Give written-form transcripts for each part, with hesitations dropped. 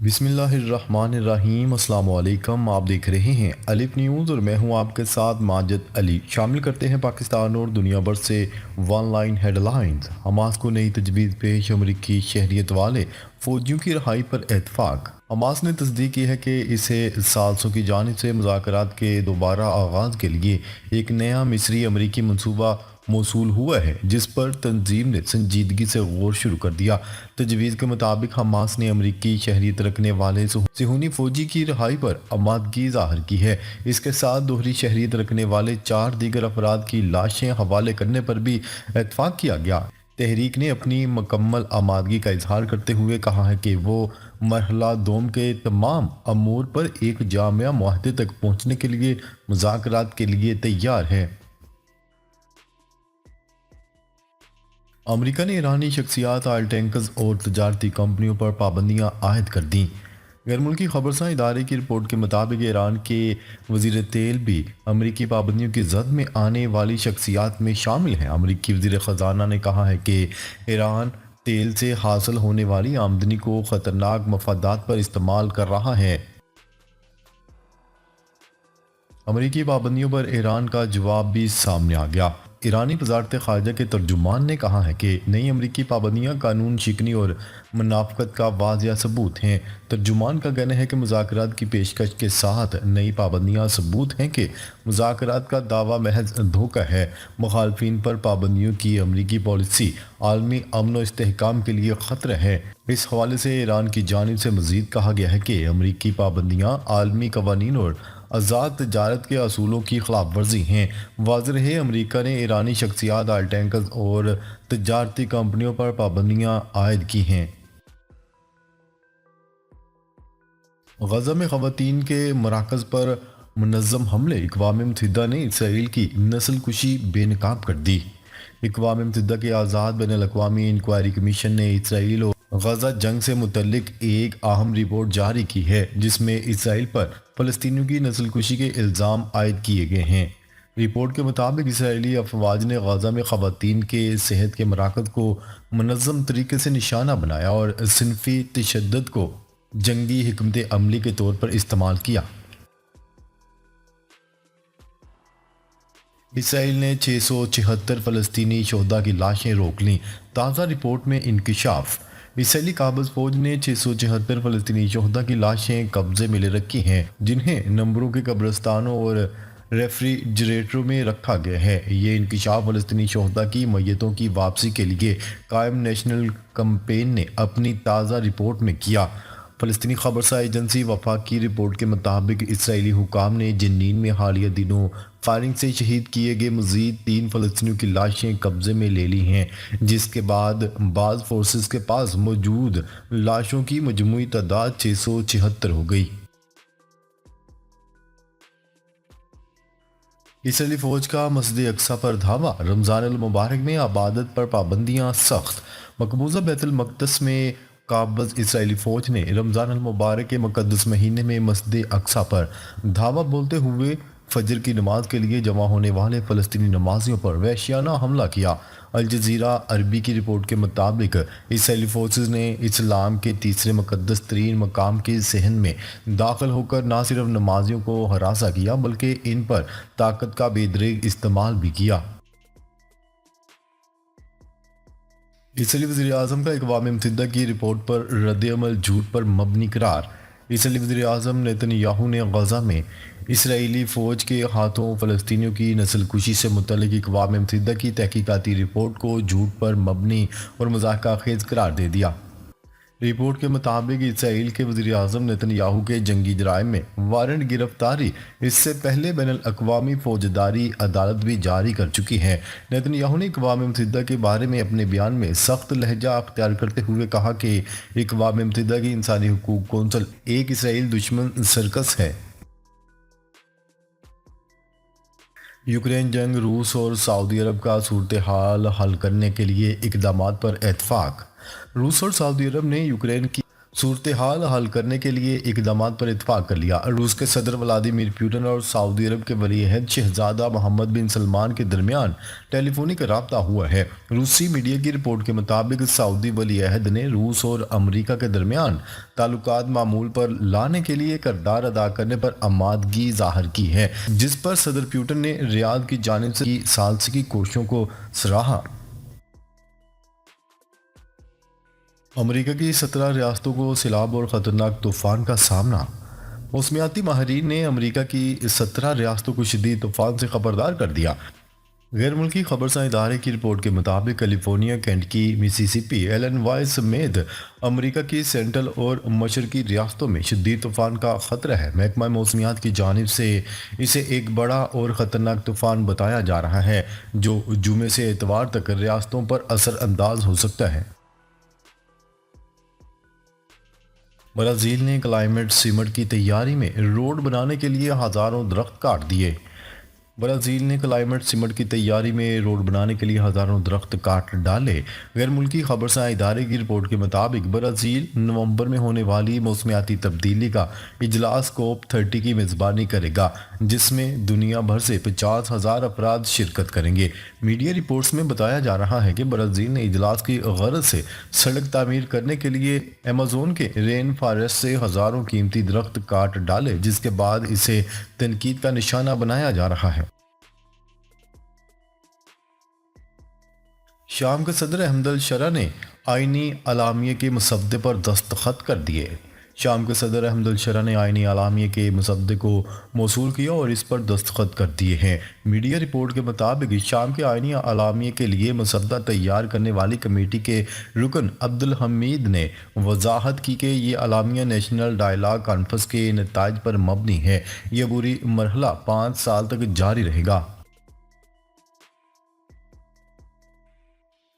بسم اللہ الرحمن الرحیم۔ السلام علیکم، آپ دیکھ رہے ہیں الف نیوز اور میں ہوں آپ کے ساتھ ماجد علی۔ شامل کرتے ہیں پاکستان اور دنیا بھر سے one line headlines. Hamas کو نئی تجویز پیش، امریکی شہریت والے فوجیوں کی رہائی پر اتفاق۔ حماس نے تصدیق کی ہے کہ اسے ثالثوں کی جانب سے مذاکرات کے دوبارہ آغاز کے لیے ایک نیا مصری امریکی منصوبہ موصول ہوا ہے، جس پر تنظیم نے سنجیدگی سے غور شروع کر دیا۔ تجویز کے مطابق حماس نے امریکی شہریت رکھنے والے صہیونی فوجی کی رہائی پر آمادگی ظاہر کی ہے۔ اس کے ساتھ دوہری شہریت رکھنے والے 4 دیگر افراد کی لاشیں حوالے کرنے پر بھی اتفاق کیا گیا۔ تحریک نے اپنی مکمل آمادگی کا اظہار کرتے ہوئے کہا ہے کہ وہ مرحلہ دوم کے تمام امور پر ایک جامع معاہدے تک پہنچنے کے لیے مذاکرات کے لیے تیار ہے۔ امریکہ نے ایرانی شخصیات، آئل ٹینکرز اور تجارتی کمپنیوں پر پابندیاں عائد کر دیں۔ غیر ملکی خبرساں ادارے کی رپورٹ کے مطابق ایران کے وزیر تیل بھی امریکی پابندیوں کی زد میں آنے والی شخصیات میں شامل ہیں۔ امریکی وزیر خزانہ نے کہا ہے کہ ایران تیل سے حاصل ہونے والی آمدنی کو خطرناک مفادات پر استعمال کر رہا ہے۔ امریکی پابندیوں پر ایران کا جواب بھی سامنے آ گیا۔ ایرانی وزارت خارجہ کے ترجمان نے کہا ہے کہ نئی امریکی پابندیاں قانون شکنی اور منافقت کا واضح ثبوت ہیں۔ ترجمان کا کہنا ہے کہ مذاکرات کی پیشکش کے ساتھ نئی پابندیاں ثبوت ہیں کہ مذاکرات کا دعویٰ محض دھوکہ ہے۔ مخالفین پر پابندیوں کی امریکی پالیسی عالمی امن و استحکام کے لیے خطرہ ہے۔ اس حوالے سے ایران کی جانب سے مزید کہا گیا ہے کہ امریکی پابندیاں عالمی قوانین اور آزاد تجارت کے اصولوں کی خلاف ورزی ہیں۔ واضح رہے، امریکہ نے ایرانی شخصیات، آئل ٹینکرز اور تجارتی کمپنیوں پر پابندیاں عائد کی ہیں۔ غزہ میں خواتین کے مراکز پر منظم حملے، اقوام متحدہ نے اسرائیل کی نسل کشی بے نقاب کر دی۔ اقوام متحدہ کے آزاد بین الاقوامی انکوائری کمیشن نے اسرائیل اور غزہ جنگ سے متعلق ایک اہم رپورٹ جاری کی ہے، جس میں اسرائیل پر فلسطینیوں کی نسل کشی کے الزام عائد کیے گئے ہیں۔ رپورٹ کے مطابق اسرائیلی افواج نے غزہ میں خواتین کے صحت کے مراکز کو منظم طریقے سے نشانہ بنایا اور صنفی تشدد کو جنگی حکمت عملی کے طور پر استعمال کیا۔ اسرائیل نے 676 فلسطینی شہداء کی لاشیں روک لیں، تازہ رپورٹ میں انکشاف۔ اسرائیلی قابض فوج نے 676 فلسطینی شہداء کی لاشیں قبضے میں لے رکھی ہیں، جنہیں نمبروں کے قبرستانوں اور ریفریجریٹروں میں رکھا گیا ہے۔ یہ انکشاف فلسطینی شہداء کی میتوں کی واپسی کے لیے قائم نیشنل کیمپین نے اپنی تازہ رپورٹ میں کیا۔ فلسطینی خبرساں ایجنسی وفاق کی رپورٹ کے مطابق اسرائیلی حکام نے جنین میں حالیہ دنوں فائرنگ سے شہید کیے گئے مزید 3 فلسطینیوں کی لاشیں قبضے میں لے لی ہیں، جس کے بعد بعض فورسز کے پاس موجود لاشوں کی مجموعی تعداد 676 ہو گئی۔ اسرائیلی فوج کا مسجد اقصیٰ پر دھاوا، رمضان المبارک میں عبادت پر پابندیاں سخت۔ مقبوضہ بیت المقدس میں قابض اسرائیلی فوج نے رمضان المبارک کے مقدس مہینے میں مسجد اقصیٰ پر دھاوا بولتے ہوئے فجر کی نماز کے لیے جمع ہونے والے فلسطینی نمازیوں پر وحشیانہ حملہ کیا۔ الجزیرہ عربی کی رپورٹ کے مطابق اسرائیلی فورسز نے اسلام کے تیسرے مقدس ترین مقام کے صحن میں داخل ہو کر نہ صرف نمازیوں کو ہراساں کیا بلکہ ان پر طاقت کا بے دریغ استعمال بھی کیا۔ اسرائیلی وزیر اعظم کا اقوام متحدہ کی رپورٹ پر رد عمل جھوٹ پر مبنی قرار۔ اسرائیلی وزیر اعظم نیتن یاہو نے غزہ میں اسرائیلی فوج کے ہاتھوں فلسطینیوں کی نسل کشی سے متعلق اقوام متحدہ کی تحقیقاتی رپورٹ کو جھوٹ پر مبنی اور مضحکہ خیز قرار دے دیا۔ رپورٹ کے مطابق اسرائیل کے وزیر اعظم نیتن یاہو کے جنگی جرائم میں وارنٹ گرفتاری اس سے پہلے بین الاقوامی فوجداری عدالت بھی جاری کر چکی ہے۔ نیتن یاہو نے اقوام متحدہ کے بارے میں اپنے بیان میں سخت لہجہ اختیار کرتے ہوئے کہا کہ اقوام متحدہ کی انسانی حقوق کونسل ایک اسرائیل دشمن سرکس ہے۔ یوکرین جنگ، روس اور سعودی عرب کا صورتحال حل کرنے کے لیے اقدامات پر اتفاق۔ روس اور سعودی عرب نے یوکرین کی सूरत-ए-हाल हल करने के लिए इकदामात पर इत्फाक कर लिया। रूस के सदर व्लादिमीर पुतिन और सऊदी अरब के वली-ए-अहद शहजादा मोहम्मद बिन सलमान के दरमियान टेलीफोनिक राब्ता हुआ है। रूसी मीडिया की रिपोर्ट के मुताबिक सऊदी वली-ए-अहद ने रूस और अमरीका के दरमियान ताल्लुकात मामूल पर लाने के लिए किरदार अदा करने पर आमादगी ज़ाहिर की है, जिस पर सदर पुतिन ने रियाद की जानिब से की सालसी कोशिशों को सराहा। अमेरिका की 17 रियासतों को सैलाब और ख़तरनाक तूफ़ान का सामना। मौसमियाती माहिरीन ने अमेरिका की 17 रियासतों को शदीद तूफ़ान से खबरदार कर दिया। गैर मुल्की खबरसां इदारे की रिपोर्ट के मुताबिक कैलिफोर्निया, केंटकी, मिसिसिपी, इलिनॉय समेत अमेरिका की सेंट्रल और मशरकी रियासतों में शदीद तूफ़ान का ख़तरा है। महकमा मौसमियात की जानिब से इसे एक बड़ा और ख़तरनाक तूफ़ान बताया जा रहा है, जो जुमे से इतवार तक रियासतों पर असर अंदाज हो सकता है। ब्राज़ील ने क्लाइमेट समिट की तैयारी में रोड बनाने के लिए हज़ारों दरख्त काट दिए। ब्राज़ील ने क्लाइमेट समिट की तैयारी में रोड बनाने के लिए हज़ारों दरख्त काट डाले। गैर मुल्की खबरसां इदारे की रिपोर्ट के मुताबिक ब्राज़ील नवंबर में होने वाली मौसमियाती तब्दीली का इजलास COP30 की मेज़बानी करेगा, जिसमें दुनिया भर से 50,000 अफराद शिरकत करेंगे। मीडिया रिपोर्ट्स में बताया जा रहा है कि ब्राज़ील ने इजलास की गरज से सड़क तामीर करने के लिए अमेज़न के रेन फॉरेस्ट से हज़ारों कीमती दरख्त काट डाले, जिसके बाद इसे तनकीद का निशाना बनाया जा रहा है। शाम के सदर अहमद अल-शरा ने आइनी अलामिया के मुसद्दे पर दस्तखत कर दिए। शाम के सदर अहमद अल-शरा ने आइनी अलामिया के मुसद्दे को मौसूल किया और इस पर दस्तखत कर दिए हैं। मीडिया रिपोर्ट के मुताबिक शाम के आइनी अलामिया के लिए मुसद्दा तैयार करने वाली कमेटी के रुकन अब्दुल हमीद ने वजाहत की कि ये अलामिया नेशनल डायलॉग कॉन्फ्रेंस के नताइज पर मबनी है। यह बुरी मरहला 5 साल तक जारी रहेगा।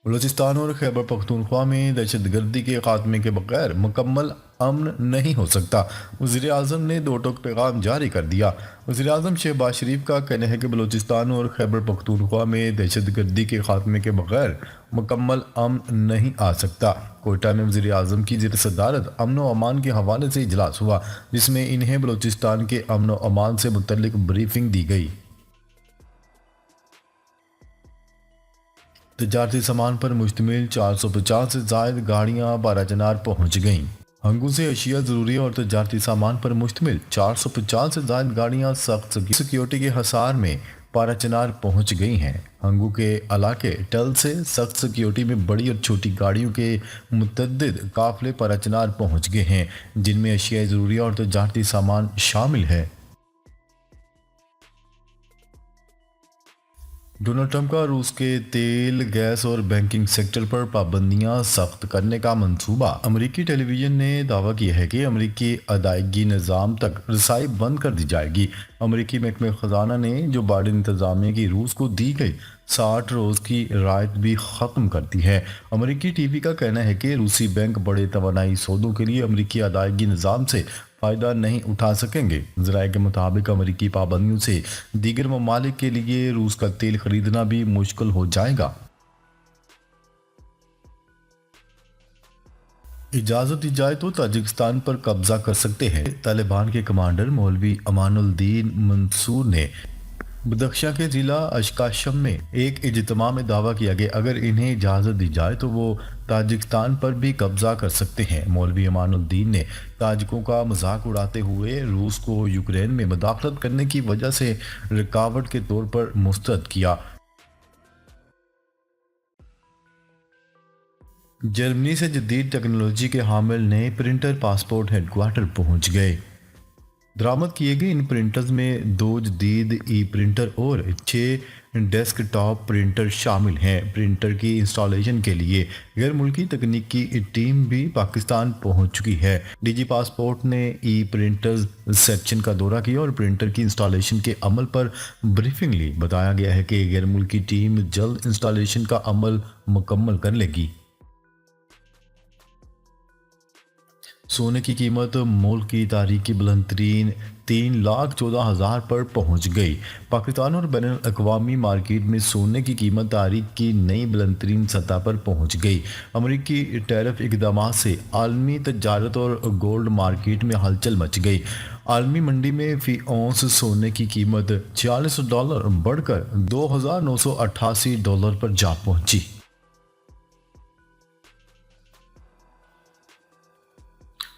बलूचिस्तान और खैबर पख्तूनख्वा में दहशतगर्दी के खात्मे के बगैर मुकम्मल अमन नहीं हो सकता। वज़ीर-ए-आज़म ने 2 टूक पैगाम जारी कर दिया। वज़ीर-ए-आज़म शहबाज शरीफ का कहना है कि बलूचिस्तान और खैबर पख्तूनख्वा में दहशतगर्दी के खात्मे के बगैर मुकम्मल अमन नहीं आ सकता। कोयटा में वज़ीर-ए-आज़म की ज़ेर सदारत अमन व अमान के हवाले से इजलास हुआ, जिसमें इन्हें बलूचिस्तान के अमन व अमान से मुतल्लिक ब्रीफिंग दी गई। तजारती सामान पर मुश्तमिल 450 से ज़ायद गाड़ियाँ बाराचनार पहुँच गईं। हंगू से अशिया ज़रूरी और तजारती सामान पर मुश्तमिल 450 से ज़ायद गाड़ियाँ सख्त सिक्योरिटी के हसार में बाराचनार पहुँच गई हैं। हंगू के इलाके टल से सख्त सिक्योरिटी में बड़ी और छोटी गाड़ियों के मुतअद्दिद काफ़िले बाराचनार पहुँच गए हैं, जिनमें अशिया ज़रूरी और तजारती सामान शामिल है। डोनाल्ड ट्रंप का रूस के तेल, गैस और बैंकिंग सेक्टर पर पाबंदियां सख्त करने का मंसूबा। अमेरिकी टेलीविजन ने दावा किया है कि अमेरिकी अदायगी निज़ाम तक रसाई बंद कर दी जाएगी। अमेरिकी महकमे ख़जाना ने जो बाइडेन इंतज़ामिया की रूस को दी गई 60 रोज़ की रायत भी ख़त्म कर दी है। अमेरिकी टीवी का कहना है कि रूसी बैंक बड़े तवानाई सौदों के लिए अमेरिकी अदायगी निज़ाम से फ़ायदा नहीं उठा सकेंगे। ज़राए के मुताबिक अमेरिकी पाबंदियों से दीगर ममालिक के लिए रूस का तेल खरीदना भी मुश्किल हो जाएगा। इजाज़त दी जाए तो ताजिकिस्तान पर कब्जा कर सकते हैं। तालिबान के कमांडर मौलवी अमानुल्दीन मंसूर ने बदख्शां के ज़िला अशकाशम में एक इज्तिमा में दावा किया कि अगर इन्हें इजाज़त दी जाए तो वो ताजिकिस्तान पर भी कब्जा कर सकते हैं। मौलवी अमानुद्दीन ने ताजिकों का मजाक उड़ाते हुए रूस को यूक्रेन में मदाखलत करने की वजह से रुकावट के तौर पर मुस्तरद किया। जर्मनी से जदीद टेक्नोलॉजी के हामिल नए प्रिंटर पासपोर्ट हेडक्वार्टर पहुंच गए। बरामद किए गए इन प्रिंटर्स में 2 जदीद ई प्रिंटर और 6 डेस्कटॉप प्रिंटर शामिल हैं। प्रिंटर की इंस्टॉलेशन के लिए गैर मुल्की तकनीकी टीम भी पाकिस्तान पहुंच चुकी है। डीजी पासपोर्ट ने ई प्रिंटर्स सेक्शन का दौरा किया और प्रिंटर की इंस्टॉलेशन के अमल पर ब्रीफिंग ली। बताया गया है कि गैर मुल्की टीम जल्द इंस्टॉलेशन का अमल मुकम्मल कर लेगी। सोने की कीमत मुल्क की तारीख की बुलंद तरीन 3,14,000 पर पहुंच गई। पाकिस्तान और बैन अवी मार्केट में सोने की कीमत तारीख की नई बुलंद तरीन सतह पर पहुंच गई। अमरीकी टैरिफ इकदाम से आलमी तजारत और गोल्ड मार्केट में हलचल मच गई। आलमी मंडी में फी औंस सोने की कीमत $46 बढ़कर $2,988 पर जा पहुंची।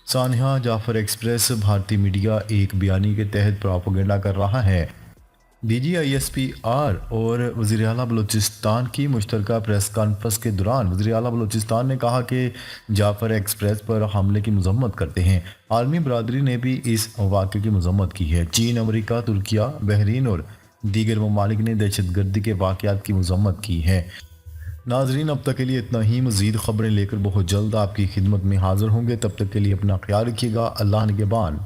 सानहा जाफर एक्सप्रेस भारतीय मीडिया एक बयानी के तहत प्रोपेगेंडा कर रहा है। DGISPR और वज़ीर आला बलूचिस्तान की मुश्तरका प्रेस कॉन्फ्रेंस के दौरान वज़ीर आला बलूचिस्तान ने कहा कि जाफर एक्सप्रेस पर हमले की मजम्मत करते हैं। आलमी बरदरी ने भी इस वाक़े की मजम्मत की है। चीन, अमेरिका, तुर्किया, बहरीन और दीगर ममालिक ने दहशतगर्दी के वाक़यात की मजम्मत की है। नाजरीन, अब तक के लिए इतना ही। मज़ीद ख़बरें लेकर बहुत जल्द आपकी खिदमत में हाज़िर होंगे। तब तक के लिए अपना ख्याल रखिएगा। अल्लाह निगहबान।